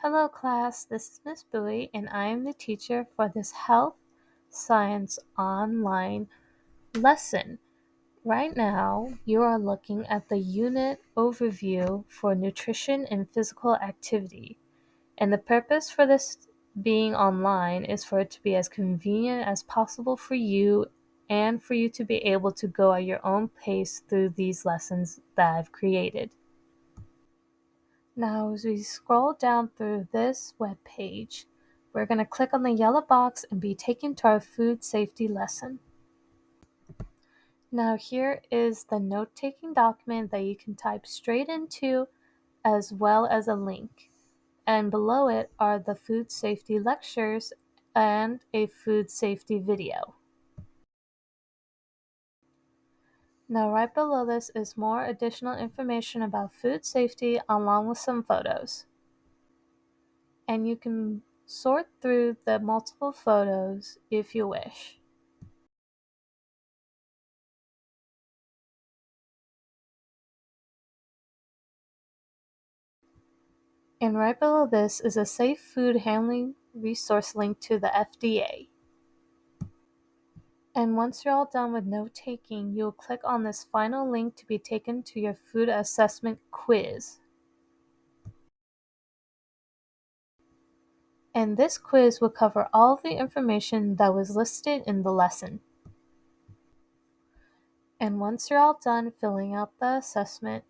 Hello class, this is Miss Bowie and I am the teacher for this Health Science Online lesson. Right now, you are looking at the unit overview for nutrition and physical activity. And the purpose for this being online is for it to be as convenient as possible for you and for you to be able to go at your own pace through these lessons that I've created. Now, as we scroll down through this web page, we're going to click on the yellow box and be taken to our food safety lesson. Now, here is the note-taking document that you can type straight into, as well as a link. And below it are the food safety lectures and a food safety video. Now, right below this is more additional information about food safety along with some photos. And you can sort through the multiple photos if you wish. And right below this is a safe food handling resource link to the FDA. And once you're all done with note taking, you'll click on this final link to be taken to your food assessment quiz. And this quiz will cover all of the information that was listed in the lesson. And once you're all done filling out the assessment,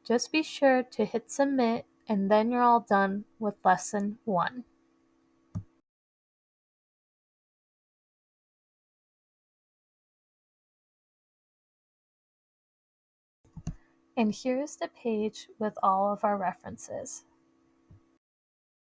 just be sure to hit submit, and then you're all done with lesson 1. And here's the page with all of our references.